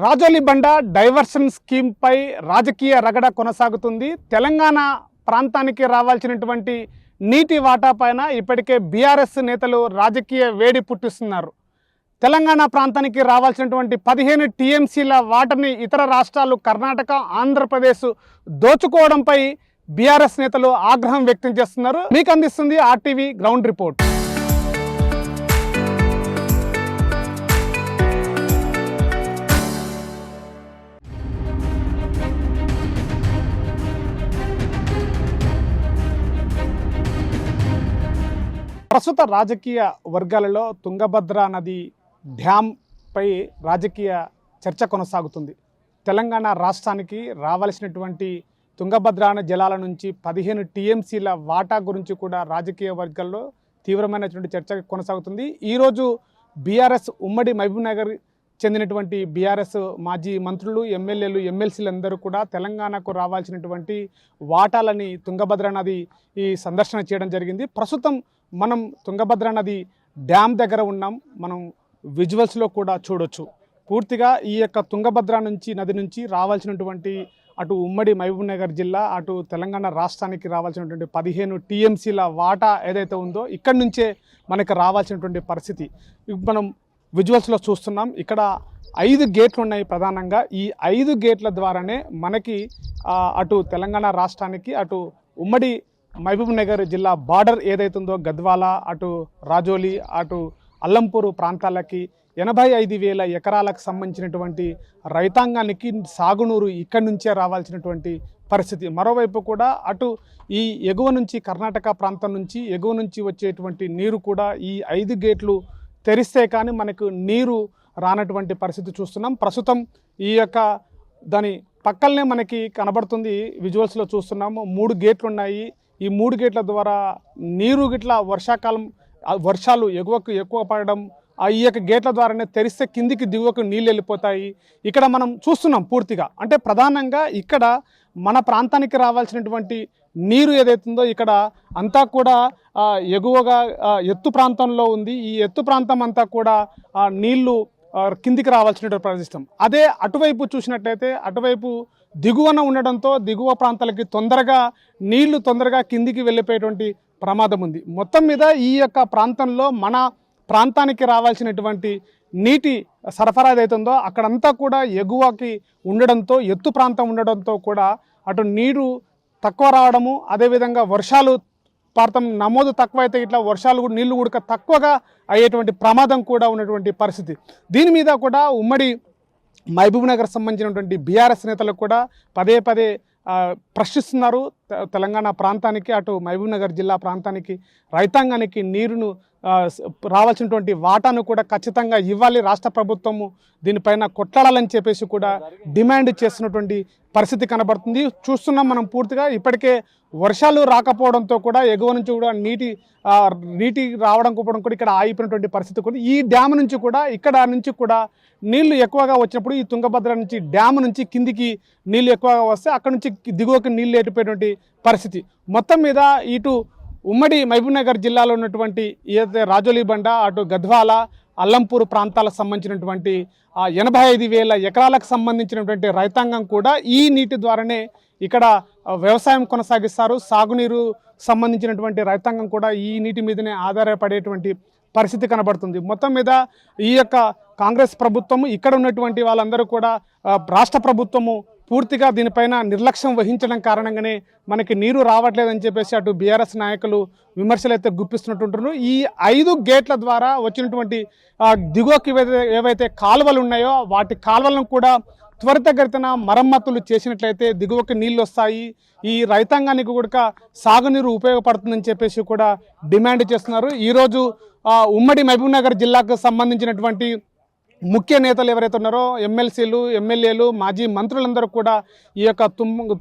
రాజోలి బండ diversion scheme పై రాజకీయ రగడ కొనసాగుతుంది. తెలంగాణ ప్రాంతానికి రావాల్సినటువంటి నీటి వాటా పైన ఇప్పటికే బీఆర్ఎస్ నేతలు రాజకీయ వేడి పుట్టిస్తున్నారు. తెలంగాణ ప్రాంతానికి రావాల్సినటువంటి 15 టీఎంసీల వాటని ఇతర రాష్ట్రాలు కర్ణాటక, ఆంధ్రప్రదేశ్ దోచుకోవడంపై బీఆర్ఎస్ నేతలు ఆగ్రహం వ్యక్తం చేస్తున్నారు. మీకు అందిస్తుంది ఆర్టీవీ గ్రౌండ్ రిపోర్ట్. ప్రస్తుత రాజకీయ వర్గాలలో తుంగభద్ర నది డ్యామ్ పై రాజకీయ చర్చ కొనసాగుతుంది. తెలంగాణ రాష్ట్రానికి రావాల్సినటువంటి తుంగభద్ర జలాల నుంచి 15 టీఎంసీల వాటా గురించి కూడా రాజకీయ వర్గాల్లో తీవ్రమైనటువంటి చర్చ కొనసాగుతుంది. ఈరోజు బీఆర్ఎస్ ఉమ్మడి మహబూబ్నగర్ చెందినటువంటి బీఆర్ఎస్ మాజీ మంత్రులు, ఎమ్మెల్యేలు, ఎమ్మెల్సీలు అందరూ కూడా తెలంగాణకు రావాల్సినటువంటి వాటాలని తుంగభద్ర నది సందర్శన చేయడం జరిగింది. ప్రస్తుతం మనం తుంగభద్ర నది డ్యామ్ దగ్గర ఉన్నాం. మనం విజువల్స్లో కూడా చూడొచ్చు. పూర్తిగా ఈ యొక్క తుంగభద్ర నది నుంచి రావాల్సినటువంటి అటు ఉమ్మడి మహబూబ్నగర్ జిల్లా, అటు తెలంగాణ రాష్ట్రానికి రావాల్సినటువంటి 15 టీఎంసీల వాటా ఏదైతే ఉందో ఇక్కడి నుంచే మనకు రావాల్సినటువంటి పరిస్థితి మనం విజువల్స్లో చూస్తున్నాం. ఇక్కడ 5 గేట్లు ఉన్నాయి ప్రధానంగా. ఈ 5 గేట్ల ద్వారానే మనకి అటు తెలంగాణ రాష్ట్రానికి, అటు ఉమ్మడి మహబూబ్నగర్ జిల్లా బార్డర్ ఏదైతే ఉందో గద్వాల, అటు రాజోలి, అటు అల్లంపూరు ప్రాంతాలకి 85,000 ఎకరాలకు సంబంధించినటువంటి రైతాంగానికి సాగునీరు ఇక్కడి నుంచే రావాల్సినటువంటి పరిస్థితి. మరోవైపు కూడా అటు ఈ ఎగువ నుంచి కర్ణాటక ప్రాంతం నుంచి ఎగువ నుంచి వచ్చేటువంటి నీరు కూడా ఈ 5 గేట్లు తెరిస్తే కానీ మనకు నీరు రానటువంటి పరిస్థితి చూస్తున్నాం. ప్రస్తుతం ఈ యొక్క దాని పక్కనే మనకి కనబడుతుంది, విజువల్స్లో చూస్తున్నాము. 3 గేట్లు ఉన్నాయి. ఈ 3 గేట్ల ద్వారా నీరు గిట్లా వర్షాలు ఎగువకు ఎక్కువ పడడం, ఈ యొక్క గేట్ల ద్వారానే తెరిస్తే కిందికి దిగువకు నీళ్ళు వెళ్ళిపోతాయి. ఇక్కడ మనం చూస్తున్నాం పూర్తిగా. అంటే ప్రధానంగా ఇక్కడ మన ప్రాంతానికి రావాల్సినటువంటి నీరు ఏదైతుందో ఇక్కడ అంతా కూడా ఎగువగా ఎత్తు ప్రాంతంలో ఉంది. ఈ ఎత్తు ప్రాంతం అంతా కూడా నీళ్లు కిందికి రావాల్సినటువంటి ప్రదేశం. అదే అటువైపు చూసినట్లయితే అటువైపు దిగువన ఉండడంతో దిగువ ప్రాంతాలకి నీళ్లు తొందరగా కిందికి వెళ్ళిపోయేటువంటి ప్రమాదం ఉంది. మొత్తం మీద ఈ యొక్క ప్రాంతంలో మన ప్రాంతానికి రావాల్సినటువంటి నీటి సరఫరా ఏదైతుందో అక్కడంతా కూడా ఎగువకి ఉండడంతో, ఎత్తు ప్రాంతం ఉండడంతో కూడా అటు నీరు తక్కువ రావడము, అదేవిధంగా వర్షాలు పాడతాం నమోదు తక్కువైతే ఇట్లా వర్షాలు కూడా నీళ్లు కూడా తక్కువగా అయ్యేటువంటి ప్రమాదం కూడా ఉన్నటువంటి పరిస్థితి. దీని మీద కూడా ఉమ్మడి మహబూబ్నగర్ సంబంధించినటువంటి బీఆర్ఎస్ నేతలకు కూడా పదే ప్రశ్నిస్తున్నారు. తెలంగాణ ప్రాంతానికి, అటు మహబూబ్నగర్ జిల్లా ప్రాంతానికి రైతాంగానికి నీరును రావాల్సినటువంటి వాటాను కూడా ఖచ్చితంగా ఇవ్వాలి. రాష్ట్ర ప్రభుత్వము దీనిపైన కొట్లాడాలని చెప్పేసి కూడా డిమాండ్ చేస్తున్నటువంటి పరిస్థితి కనబడుతుంది. చూస్తున్నాం మనం పూర్తిగా. ఇప్పటికే వర్షాలు రాకపోవడంతో కూడా ఎగువ నుంచి కూడా నీటి రావడం కూడా ఇక్కడ ఆగిపోయినటువంటి పరిస్థితి కూడా. ఈ డ్యామ్ నుంచి కూడా ఇక్కడ నుంచి కూడా నీళ్లు ఎక్కువగా వచ్చినప్పుడు ఈ తుంగభద్ర నుంచి డ్యామ్ నుంచి కిందికి నీళ్లు ఎక్కువగా వస్తే అక్కడ నుంచి దిగువకి నీళ్లు ఎట్టిపోయినటువంటి పరిస్థితి. మొత్తం మీద ఇటు ఉమ్మడి మహబూబ్నగర్ జిల్లాలో ఉన్నటువంటి ఏదైతే రాజోలి బండ, అటు గద్వాల, అల్లంపూరు ప్రాంతాలకు సంబంధించినటువంటి 85,000 ఎకరాలకు సంబంధించినటువంటి రైతాంగం కూడా ఈ నీటి ద్వారానే ఇక్కడ వ్యవసాయం కొనసాగిస్తారు. సాగునీరు సంబంధించినటువంటి రైతాంగం కూడా ఈ నీటి మీదనే ఆధారపడేటువంటి పరిస్థితి కనబడుతుంది. మొత్తం మీద ఈ యొక్క కాంగ్రెస్ ప్రభుత్వము, ఇక్కడ ఉన్నటువంటి వాళ్ళందరూ కూడా రాష్ట్ర ప్రభుత్వము పూర్తిగా దీనిపైన నిర్లక్ష్యం వహించడం కారణంగానే మనకి నీరు రావట్లేదని చెప్పేసి అటు బీఆర్ఎస్ నాయకులు విమర్శలు అయితే గుప్పిస్తున్నట్టుంటారు. ఈ 5 గేట్ల ద్వారా వచ్చినటువంటి దిగువకి ఏవైతే కాలువలు ఉన్నాయో వాటి కాలువలను కూడా త్వరితగతిన మరమ్మతులు చేసినట్లయితే దిగువకి నీళ్ళు వస్తాయి, ఈ రైతాంగానికి కూడా సాగునీరు ఉపయోగపడుతుందని చెప్పేసి కూడా డిమాండ్ చేస్తున్నారు. ఈరోజు ఉమ్మడి మహబూబ్నగర్ జిల్లాకు సంబంధించినటువంటి ముఖ్య నేతలు ఎవరైతే ఉన్నారో ఎమ్మెల్సీలు, ఎమ్మెల్యేలు, మాజీ మంత్రులందరూ కూడా ఈ యొక్క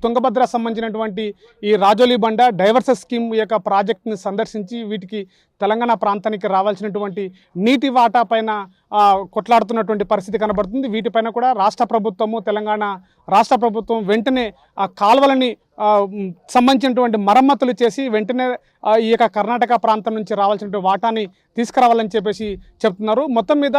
తుంగభద్ర సంబంధించినటువంటి ఈ రాజోలి బండ డైవర్షన్ స్కీమ్ ఈ యొక్క ప్రాజెక్ట్ని సందర్శించి వీటికి తెలంగాణ ప్రాంతానికి రావాల్సినటువంటి నీటి వాటా పైన కొట్లాడుతున్నటువంటి పరిస్థితి కనబడుతుంది. వీటిపైన కూడా రాష్ట్ర ప్రభుత్వము, తెలంగాణ రాష్ట్ర ప్రభుత్వం వెంటనే ఆ కాలువలని సంబంధించినటువంటి మరమ్మతులు చేసి వెంటనే ఈ యొక్క కర్ణాటక ప్రాంతం నుంచి రావాల్సినటువంటి వాటాని తీసుకురావాలని చెప్పేసి చెప్తున్నారు. మొత్తం మీద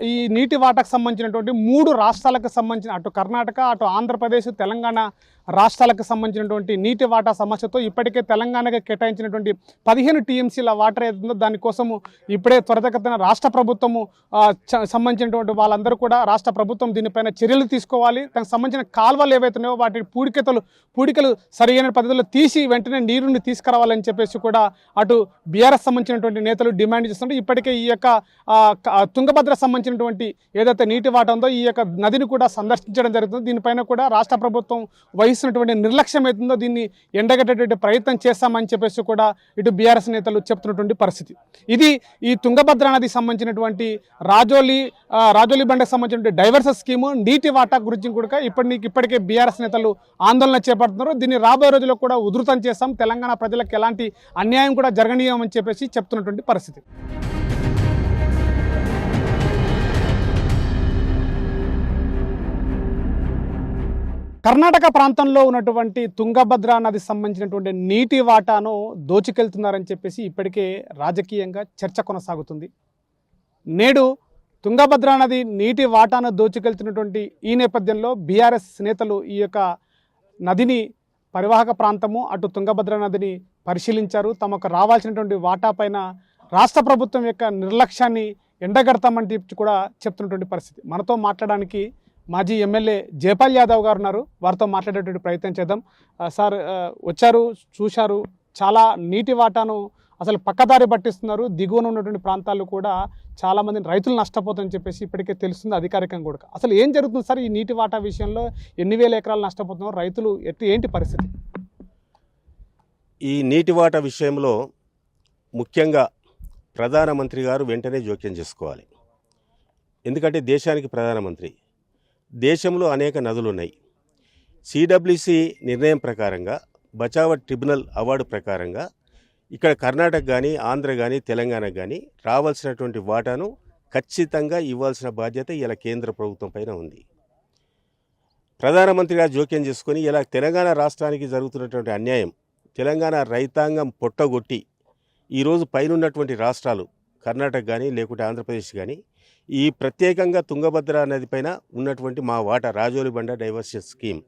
ఈ నీటి వాటాకు సంబంధించినటువంటి 3 రాష్ట్రాలకు సంబంధించిన అటు కర్ణాటక, అటు ఆంధ్రప్రదేశ్, తెలంగాణ రాష్ట్రాలకు సంబంధించినటువంటి నీటి వాటా సమస్యతో ఇప్పటికే తెలంగాణకు కేటాయించినటువంటి 15 టీఎంసీల వాటర్ ఏదైతుందో దానికోసము ఇప్పుడే త్వరితగతిన రాష్ట్ర ప్రభుత్వము సంబంధించినటువంటి వాళ్ళందరూ కూడా రాష్ట్ర ప్రభుత్వం దీనిపైన చర్యలు తీసుకోవాలి. దానికి సంబంధించిన కాల్వలు ఏవైతున్నాయో వాటి పూడికలు సరైన పద్ధతిలో తీసి వెంటనే నీరుని తీసుకురావాలని చెప్పేసి కూడా అటు బీఆర్ఎస్ సంబంధించినటువంటి నేతలు డిమాండ్ చేస్తుంటే ఇప్పటికే ఈ యొక్క తుంగభద్ర సంబంధించినటువంటి ఏదైతే నీటి వాటా ఉందో ఈ యొక్క నదిని కూడా సందర్శించడం జరుగుతుంది. దీనిపైన కూడా రాష్ట్ర ప్రభుత్వం వహిస్తున్నటువంటి నిర్లక్ష్యం అవుతుందో దీన్ని ఎండగట్టేటువంటి ప్రయత్నం చేస్తామని చెప్పేసి కూడా ఇటు బీఆర్ఎస్ నేతలు చెప్తున్నటువంటి పరిస్థితి. ఇది ఈ తుంగభద్ర నదికి సంబంధించినటువంటి రాజోలి బండకు సంబంధించిన డైవర్సన్ స్కీము నీటి వాటా గురించి కూడా ఇప్పటికే బీఆర్ఎస్ నేతలు ఆందోళన చేపడుతున్నారు. దీన్ని రాబోయే రోజుల్లో కూడా ఉధృతం చేస్తాం, తెలంగాణ ప్రజలకు ఎలాంటి అన్యాయం కూడా జరగనీయమని చెప్పేసి చెప్తున్నటువంటి పరిస్థితి. కర్ణాటక ప్రాంతంలో ఉన్నటువంటి తుంగభద్ర నదికి సంబంధించినటువంటి నీటి వాటాను దోచుకెళ్తున్నారని చెప్పేసి ఇప్పటికే రాజకీయంగా చర్చ కొనసాగుతుంది. నేడు తుంగభద్ర నది నీటి వాటాను దోచుకెళ్తున్నటువంటి ఈ నేపథ్యంలో బీఆర్ఎస్ నేతలు ఈ యొక్క నదిని పరివాహక ప్రాంతము అటు తుంగభద్ర నదిని పరిశీలించారు. తమకు రావాల్సినటువంటి వాటా పైన రాష్ట్ర ప్రభుత్వం యొక్క నిర్లక్ష్యాన్ని ఎండగడతామని కూడా చెప్తున్నటువంటి పరిస్థితి. మనతో మాట్లాడడానికి మాజీ ఎమ్మెల్యే జైపాల్ యాదవ్ గారు ఉన్నారు. వారితో మాట్లాడేటువంటి ప్రయత్నం చేద్దాం. సార్, వచ్చారు, చూశారు, చాలా నీటి వాటాను అసలు పక్కదారి పట్టిస్తున్నారు. దిగువన ఉన్నటువంటి ప్రాంతాలు కూడా చాలామంది రైతులు నష్టపోతుందని చెప్పేసి ఇప్పటికే తెలుస్తుంది అధికారికంగా కూడా. అసలు ఏం జరుగుతుంది సార్ ఈ నీటి వాటా విషయంలో? ఎన్ని వేల ఎకరాలు నష్టపోతున్నారు రైతులు? ఏంటి పరిస్థితి? ఈ నీటి వాటా విషయంలో ముఖ్యంగా ప్రధానమంత్రి గారు వెంటనే జోక్యం చేసుకోవాలి. ఎందుకంటే దేశానికి ప్రధానమంత్రి, దేశంలో అనేక నదులు ఉన్నాయి. సిడబ్ల్యూసి నిర్ణయం ప్రకారంగా, బచావ్ ట్రిబ్యునల్ అవార్డు ప్రకారంగా ఇక్కడ కర్ణాటక కానీ, ఆంధ్ర కానీ, తెలంగాణ కానీ రావాల్సినటువంటి వాటాను ఖచ్చితంగా ఇవ్వాల్సిన బాధ్యత ఇలా కేంద్ర ప్రభుత్వం పైన ఉంది. ప్రధానమంత్రి గారు జోక్యం చేసుకొని ఇలా తెలంగాణ రాష్ట్రానికి జరుగుతున్నటువంటి అన్యాయం, తెలంగాణ రైతాంగం పొట్టగొట్టి ఈరోజు పైనున్నటువంటి రాష్ట్రాలు కర్ణాటక కానీ లేకుంటే ఆంధ్రప్రదేశ్ కానీ ఈ ప్రత్యేకంగా తుంగభద్ర నది పైన ఉన్నటువంటి మా వాటర్ రాజోలి బండ డైవర్షన్ స్కీమ్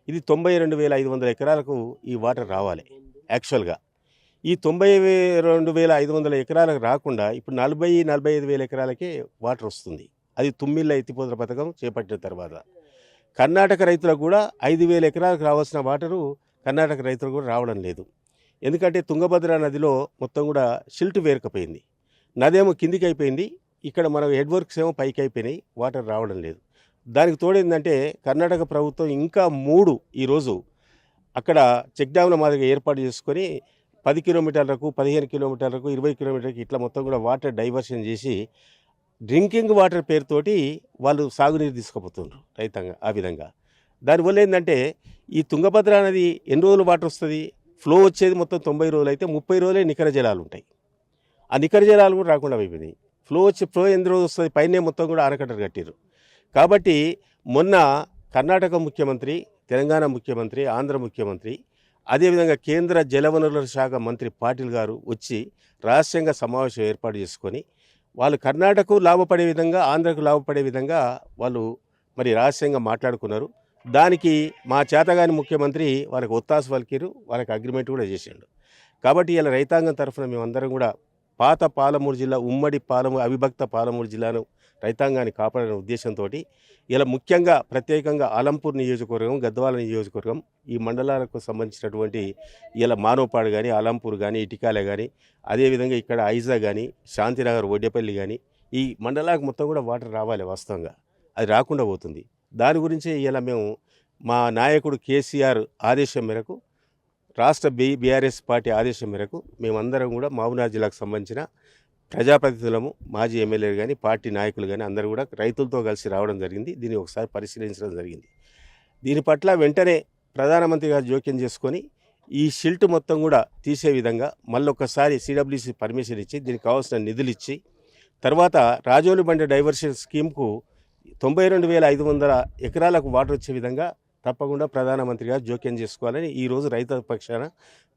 ఇది 92,500 ఎకరాలకు ఈ వాటర్ రావాలి. యాక్చువల్గా ఈ 92,500 ఎకరాలకు రాకుండా ఇప్పుడు 45,000 ఎకరాలకే వాటర్ వస్తుంది. అది తుమ్మిళ్ళ ఎత్తిపోతల పథకం చేపట్టిన తర్వాత కర్ణాటక రైతులకు కూడా 5,000 ఎకరాలకు రావాల్సిన వాటరు కర్ణాటక రైతులకు కూడా రావడం లేదు. ఎందుకంటే తుంగభద్ర నదిలో మొత్తం కూడా షిల్ట్ వేరకపోయింది, నదేమో కిందికి అయిపోయింది, ఇక్కడ మన హెడ్ వర్క్స్ ఏమో పైకి అయిపోయినాయి, వాటర్ రావడం లేదు. దానికి తోడేందంటే కర్ణాటక ప్రభుత్వం ఇంకా 3 ఈరోజు అక్కడ చెక్ డ్యామ్ల మాదిరిగా ఏర్పాటు చేసుకొని 10 కిలోమీటర్లకు, 15 కిలోమీటర్లకు, 20 కిలోమీటర్లకు ఇట్లా మొత్తం కూడా వాటర్ డైవర్షన్ చేసి డ్రింకింగ్ వాటర్ పేరుతోటి వాళ్ళు సాగునీరు తీసుకుపోతున్నారు రైతాంగం. ఆ విధంగా దానివల్ల ఏంటంటే ఈ తుంగభద్ర నది ఎన్ని రోజులు వాటర్ వస్తుంది? ఫ్లో వచ్చేది మొత్తం 90 రోజులు అయితే 30 రోజులే నికర జలాలు ఉంటాయి. ఆ నికర జలాలు కూడా రాకుండా అయిపోయినాయి. ఫ్లో ఎన్ని రోజులు వస్తుంది? పైనే మొత్తం కూడా ఆనకట్టలు కట్టారు. కాబట్టి మొన్న కర్ణాటక ముఖ్యమంత్రి, తెలంగాణ ముఖ్యమంత్రి, ఆంధ్ర ముఖ్యమంత్రి, అదేవిధంగా కేంద్ర జలవనరుల శాఖ మంత్రి పాటిల్ గారు వచ్చి రహస్యంగా సమావేశం ఏర్పాటు చేసుకొని వాళ్ళు కర్ణాటకకు లాభపడే విధంగా, ఆంధ్రకు లాభపడే విధంగా వాళ్ళు మరి రహస్యంగా మాట్లాడుకున్నారు. దానికి మా చేతగాని ముఖ్యమంత్రి వాళ్ళకి ఒత్తాసు పలికిరు, వాళ్ళకి అగ్రిమెంట్ కూడా చేసిండు. కాబట్టి ఇలా రైతాంగం తరఫున మేమందరం కూడా పాత పాలమూరు జిల్లా, ఉమ్మడి అవిభక్త పాలమూరు జిల్లాను రైతాంగాన్ని కాపాడే ఉద్దేశంతో ఇలా ముఖ్యంగా ప్రత్యేకంగా ఆలంపూర్ నియోజకవర్గం, గద్వాల నియోజకవర్గం, ఈ మండలాలకు సంబంధించినటువంటి ఇలా మానవపాడు కానీ, ఆలంపూర్ కానీ, ఇటికాలే కానీ, అదేవిధంగా ఇక్కడ ఐజా కానీ, శాంతినగర్, ఒడ్డేపల్లి కానీ ఈ మండలాలకు మొత్తం కూడా వాటర్ రావాలి. వాస్తవంగా అది రాకుండా పోతుంది. దాని గురించి ఇలా మేము మా నాయకుడు కేసీఆర్ ఆదేశం మేరకు, రాష్ట్ర బీఆర్ఎస్ పార్టీ ఆదేశం మేరకు మేమందరం కూడా మహబూబ్నగర్ జిల్లాకు సంబంధించిన ప్రజాప్రతినిధులము, మాజీ ఎమ్మెల్యేలు కానీ, పార్టీ నాయకులు కానీ అందరూ కూడా రైతులతో కలిసి రావడం జరిగింది. దీన్ని ఒకసారి పరిశీలించడం జరిగింది. దీని పట్ల వెంటనే ప్రధానమంత్రి గారు జోక్యం చేసుకొని ఈ షిల్ట్ మొత్తం కూడా తీసే విధంగా మళ్ళొక్కసారి సిడబ్ల్యూసి పర్మిషన్ ఇచ్చి దీనికి కావాల్సిన నిధులు ఇచ్చి తర్వాత రాజోలి బండ డైవర్షన్ స్కీమ్కు 92,500 ఎకరాలకు వాటర్ వచ్చే విధంగా తప్పకుండా ప్రధానమంత్రి గారు జోక్యం చేసుకోవాలని ఈరోజు రైతుల పక్షాన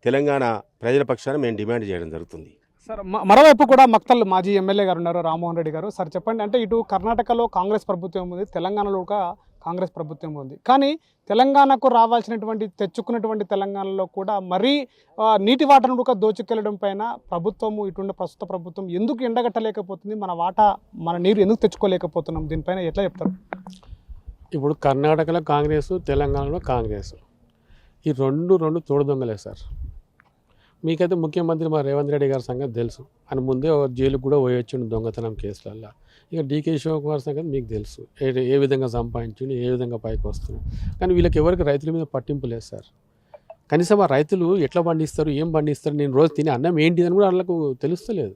తెలంగాణ ప్రజల పక్షాన మేము డిమాండ్ చేయడం జరుగుతుంది. సార్ మరోవైపు కూడా మక్తల్ మాజీ ఎమ్మెల్యే గారు ఉన్నారు, రామ్మోహన్ రెడ్డి గారు. సార్ చెప్పండి, అంటే ఇటు కర్ణాటకలో కాంగ్రెస్ ప్రభుత్వం ఉంది, తెలంగాణలో కూడా కాంగ్రెస్ ప్రభుత్వం ఉంది. కానీ తెలంగాణకు రావాల్సినటువంటి తెచ్చుకున్నటువంటి తెలంగాణలో కూడా మరీ నీటి వాటాను కూడా దోచుకెళ్లడం పైన ప్రభుత్వము ఇటుండే ప్రస్తుత ప్రభుత్వం ఎందుకు ఎండగట్టలేకపోతుంది? మన వాటా మన నీరు ఎందుకు తెచ్చుకోలేకపోతున్నాం? దీనిపైన ఎట్లా చెప్తారు? ఇప్పుడు కర్ణాటకలో కాంగ్రెస్, తెలంగాణలో కాంగ్రెస్, ఈ రెండు తోడు దొంగలే సార్. మీకైతే ముఖ్యమంత్రి మా రేవంత్ రెడ్డి గారి సంగతి తెలుసు. ఆయన ముందే జైలుకు కూడా పోయొచ్చిండు దొంగతనం కేసులల్లో. ఇక డీకే శివకుమార్ సంగతి మీకు తెలుసు, ఏ విధంగా సంపాదించిండు, ఏ విధంగా పైకి వస్తుంది. కానీ వీళ్ళకి ఎవరికి రైతుల మీద పట్టింపు లేదు సార్. కనీసం ఆ రైతులు ఎట్లా పండిస్తారు, ఏం పండిస్తారు, నేను రోజు తినే అన్నం ఏంటిదని కూడా వాళ్ళకు తెలుస్తలేదు.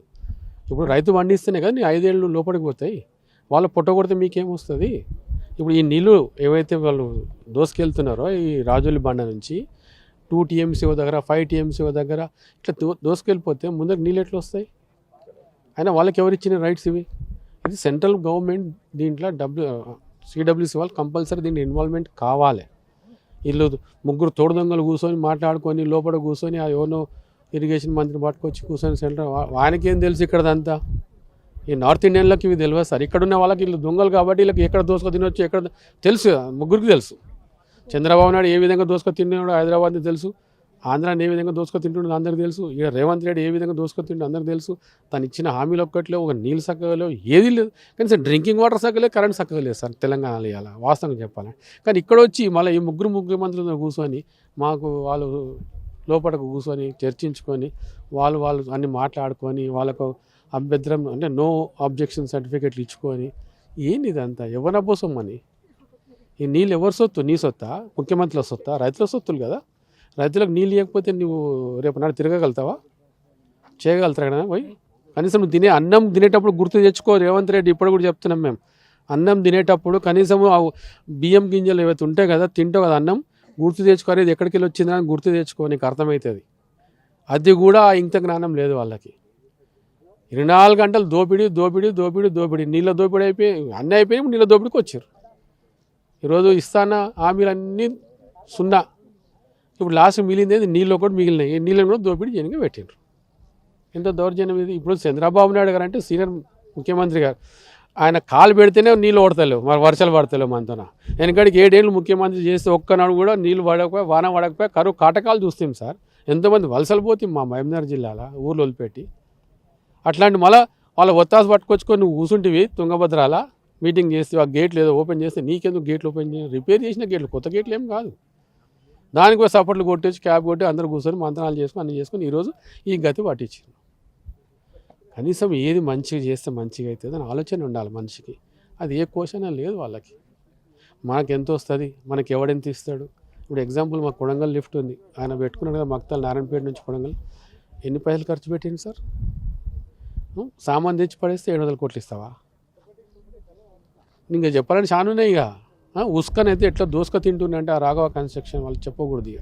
ఇప్పుడు రైతు పండిస్తేనే కదా నీ 5 ఏళ్ళు లోపలికి పోతాయి. వాళ్ళు పొట్ట కొడితే మీకేమొస్తుంది? ఇప్పుడు ఈ నీళ్ళు ఏవైతే వాళ్ళు దోసుకెళ్తున్నారో ఈ రాజోలి బండ నుంచి 2 TMC దగ్గర 5 TMC దగ్గర ఇట్లా దోసుకెళ్ళిపోతే ముందర నీళ్ళు ఎట్లా వస్తాయి? అయినా వాళ్ళకి ఎవరు ఇచ్చిన రైట్స్ ఇవి? ఇది సెంట్రల్ గవర్నమెంట్ దీంట్లో CWC వాళ్ళు కంపల్సరీ దీంట్లో ఇన్వాల్వ్మెంట్ కావాలి. వీళ్ళు ముగ్గురు తోడు దొంగలు కూర్చొని మాట్లాడుకొని లోపల కూర్చొని ఆ ఎవరినో ఇరిగేషన్ మంత్రిని పట్టుకొచ్చి కూర్చొని సెంట్రల్ ఆయనకేం తెలుసు ఇక్కడదంతా? ఈ నార్త్ ఇండియన్లకి ఇవి తెలియదు సార్. ఇక్కడున్న వాళ్ళకి వీళ్ళు దొంగలు కాబట్టి వీళ్ళకి ఎక్కడ దోసుకొని తినొచ్చు ఎక్కడ తెలుసు, ముగ్గురికి తెలుసు. చంద్రబాబు నాయుడు ఏ విధంగా దోసుకొని తిన్నాడో హైదరాబాద్ని తెలుసు, ఆంధ్రాని ఏ విధంగా దోసుకొని తింటుండో అందరికీ తెలుసు, ఇక్కడ రేవంత్ రెడ్డి ఏ విధంగా దోసుకొని తింటుండో అందరికీ తెలుసు. తను ఇచ్చిన హామీలు ఒక్కట్లో ఒక నీళ్ళు సక్కలో ఏది లేదు. కానీ సార్ డ్రింకింగ్ వాటర్ సక్కలే, కరెంట్ సక్కగా లేదు సార్ తెలంగాణలో ఇవ్వాలి వాస్తవంగా చెప్పాలి. కానీ ఇక్కడ వచ్చి మళ్ళీ ఈ ముగ్గురు ముఖ్యమంత్రులతో కూర్చొని మాకు వాళ్ళు లోపలకు కూర్చొని చర్చించుకొని వాళ్ళు అన్ని మాట్లాడుకొని వాళ్ళకు అభ్యంతరం అంటే నో అబ్జెక్షన్ సర్టిఫికెట్లు ఇచ్చుకొని ఏంటి ఇదంతా ఎవరి కోసం అని? ఈ నీళ్ళు ఎవరి సొత్తు? నీ సొత్తా? ముఖ్యమంత్రుల సొత్తా? రైతుల సొత్తులు కదా. రైతులకు నీళ్ళు ఇవ్వకపోతే నువ్వు రేపు నాడు తిరగగలుగుతావా? చేయగలుగుతారా కదా పోయి? కనీసం నువ్వు అన్నం తినేటప్పుడు గుర్తు తెచ్చుకో. రేవంత్ రెడ్డి ఇప్పుడు కూడా చెప్తున్నాం మేము, అన్నం తినేటప్పుడు కనీసం బియ్యం గింజలు ఏవైతే ఉంటాయి కదా, తింటావు కదా అన్నం, గుర్తు తెచ్చుకో. అనేది ఎక్కడికి వెళ్ళి వచ్చిందని గుర్తు తెచ్చుకో, నీకు అర్థమవుతుంది. అది కూడా ఇంత జ్ఞానం లేదు వాళ్ళకి. 24 గంటలు దోపిడీ, నీళ్ళ దోపిడీ అయిపోయి అన్నీ అయిపోయి నీళ్ళ దోపిడీకి వచ్చారు. ఈరోజు ఇస్తాన హామీలన్నీ సున్నా. ఇప్పుడు లాస్ట్ మిగిలింది నీళ్ళు ఒకటి మిగిలినాయి, నీళ్ళని కూడా దోపిడీ జనంగా పెట్టారు. ఎంత దౌర్జన్యం ఇది! ఇప్పుడు చంద్రబాబు నాయుడు గారు అంటే సీనియర్ ముఖ్యమంత్రి గారు, ఆయన కాలు పెడితేనే నీళ్ళు ఓడతలేవు, మరి వర్షాలు పడతలేవు మనతోన. వెనకడికి 7 ఏళ్ళు ముఖ్యమంత్రి చేస్తే ఒక్కనాడు కూడా నీళ్ళు పడకపోయి వాన పడకపోయి కరువు కాటకాలు చూస్తాం సార్. ఎంతోమంది వలసలు పోతాం మా మహబూబ్నగర్ జిల్లాలో ఊర్లో వదిలిపెట్టి. అట్లాంటి మళ్ళీ వాళ్ళ ఒత్తాసు పట్టుకొచ్చుకొని నువ్వు కూర్చుంటివి తుంగభద్రాల మీటింగ్ చేస్తే ఆ గేట్లు ఏదో ఓపెన్ చేస్తే నీకెందుకు గేట్లు ఓపెన్ చేసి రిపేర్ చేసిన గేట్లు, కొత్త గేట్లు ఏం కాదు. దానికి కూడా సపోర్ట్లు కొట్టేసి క్యాబ్ కొట్టి అందరూ కూర్చొని మంత్రాలు చేసుకొని అన్నీ చేసుకొని ఈరోజు ఈ గతి పట్టించారు. కనీసం ఏది మంచిగా చేస్తే మంచిగా అవుతుంది అని ఆలోచన ఉండాలి మనిషికి. అది ఏ క్వశ్చన్ లేదు వాళ్ళకి. మనకు ఎంత వస్తుంది, మనకి ఎవడెంత ఇస్తాడు? ఇప్పుడు ఎగ్జాంపుల్ మా కొడంగల్ లిఫ్ట్ ఉంది, ఆయన పెట్టుకున్నాడు కదా మక్తల్ నారాయణపేట నుంచి కొడంగల్. ఎన్ని పైసలు ఖర్చు పెట్టింది సార్? సామాన్ తెచ్చి పడేస్తే 700 కోట్లు ఇస్తావా? ఇంకా చెప్పాలని చాలా ఉన్నాయి. ఇక ఉస్కన్ అయితే ఎట్లా దోసుక తింటుండే అంటే ఆ రాఘవ కన్స్ట్రక్షన్ వాళ్ళు చెప్పకూడదు. ఇక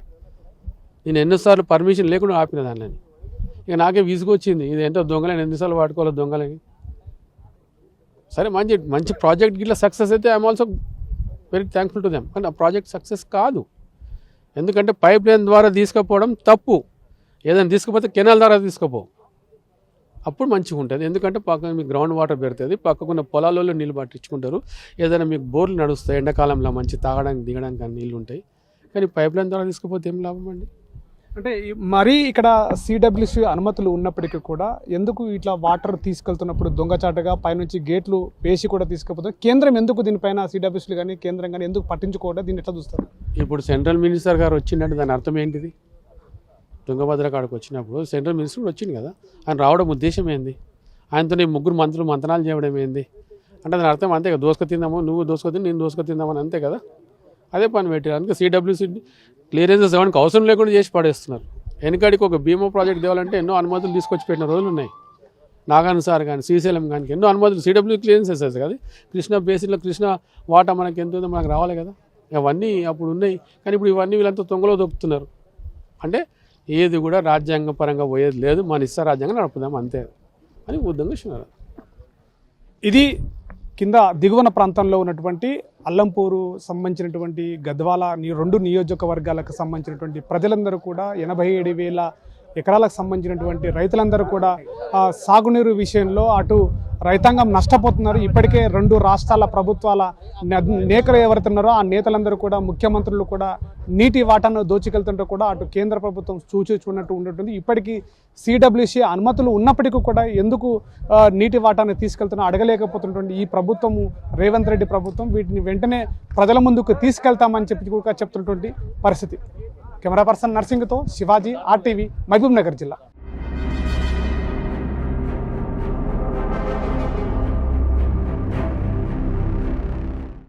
నేను ఎన్నోసార్లు పర్మిషన్ లేకుండా ఆపిన దానిని. ఇక నాకే విసుగొచ్చింది, ఇది ఏంటో దొంగలని ఎన్నిసార్లు వాడుకోవాలి దొంగలని. సరే మంచి ప్రాజెక్ట్ గిట్లా సక్సెస్ అయితే I'm also very thankful to them. కానీ ఆ ప్రాజెక్ట్ సక్సెస్ కాదు, ఎందుకంటే పైప్ లైన్ ద్వారా తీసుకుపోవడం తప్పు. ఏదైనా తీసుకుపోతే కెనాల్ ద్వారా తీసుకుపో, అప్పుడు మంచిగా ఉంటుంది. ఎందుకంటే పక్కన మీకు గ్రౌండ్ వాటర్ పెడుతుంది, పక్కకున్న పొలాలలో నీళ్ళు పట్టించుకుంటారు. ఏదైనా మీకు బోర్లు నడుస్తాయి, ఎండాకాలంలో మంచి తాగడానికి దిగడానికి కానీ నీళ్ళు ఉంటాయి. కానీ పైప్ లైన్ ద్వారా తీసుకుపోతే ఏం లాభం అండి? అంటే మరీ ఇక్కడ CWC అనుమతులు ఉన్నప్పటికీ కూడా ఎందుకు ఇట్లా వాటర్ తీసుకెళ్తున్నప్పుడు దొంగచాటుగా పైనుంచి గేట్లు వేసి కూడా తీసుకుపోతుంది? కేంద్రం ఎందుకు దీనిపైన CWC కానీ కేంద్రం కానీ ఎందుకు పట్టించుకోవడం? దీన్ని ఎట్లా చూస్తారు? ఇప్పుడు సెంట్రల్ మినిస్టర్ గారు వచ్చిందంటే దాని అర్థం ఏంటిది? తుంగభద్ర కాడికి వచ్చినప్పుడు సెంట్రల్ మినిస్టర్ కూడా వచ్చింది కదా, ఆయన రావడం ఉద్దేశం ఏంది? ఆయనతో ముగ్గురు మంత్రులు మంతనాలు చేయడం ఏంది అంటే దాని అర్థం అంతే కదా, దోసుక తిందాము, నువ్వు దోసుక తిని నేను దోసుక తిందామని, అంతే కదా. అదే పని పెట్టడానికి CWC క్లియరెన్సెస్ ఇవ్వడానికి అవసరం లేకుండా చేసి పడేస్తున్నారు. వెనకడికి ఒక భీమా ప్రాజెక్ట్ తేవాలంటే ఎన్నో అనుమతులు తీసుకొచ్చి పెట్టిన రోజులు ఉన్నాయి. నాగార్జున సార్ కానీ శ్రీశైలం కానీ ఎన్నో అనుమతులు CWC క్లియరెన్సెస్ కదా. కృష్ణా బేసిన్లో కృష్ణా వాటా మనకి ఎంత ఉందో మనకు రావాలి కదా, అవన్నీ అప్పుడు ఉన్నాయి. కానీ ఇప్పుడు ఇవన్నీ వీళ్ళంతా తొంగలో దొక్కుతున్నారు. అంటే ఏది కూడా రాజ్యాంగ పరంగా పోయేది లేదు, మన ఇష్ట రాజ్యాంగం నడుపుదాం అంతే అని ఉద్దంగా చూస్తున్నారు. ఇది కింద దిగువన ప్రాంతంలో ఉన్నటువంటి అల్లంపూరు సంబంధించినటువంటి గద్వాల రెండు నియోజకవర్గాలకు సంబంధించినటువంటి ప్రజలందరూ కూడా 87,000 ఎకరాలకు సంబంధించినటువంటి రైతులందరూ కూడా సాగునీరు విషయంలో అటు రైతాంగం నష్టపోతున్నారు. ఇప్పటికే 2 రాష్ట్రాల ప్రభుత్వాల నేతలు ఎవరుతున్నారో ఆ నేతలందరూ కూడా ముఖ్యమంత్రులు కూడా నీటి వాటాను దోచుకెళ్తుంటే కూడా అటు కేంద్ర ప్రభుత్వం చూచుకున్నట్టు ఉన్నట్టుంది. ఇప్పటికీ సిడబ్ల్యూసి అనుమతులు ఉన్నప్పటికీ కూడా ఎందుకు నీటి వాటాను తీసుకెళ్తున్నా అడగలేకపోతున్నటువంటి ఈ ప్రభుత్వము రేవంత్ రెడ్డి ప్రభుత్వం వీటిని వెంటనే ప్రజల ముందుకు తీసుకెళ్తామని చెప్పి కూడా చెప్తున్నటువంటి పరిస్థితి. కెమెరా పర్సన్ నర్సింగ్తో శివాజీ, RTV, మహబూబ్ నగర్ జిల్లా.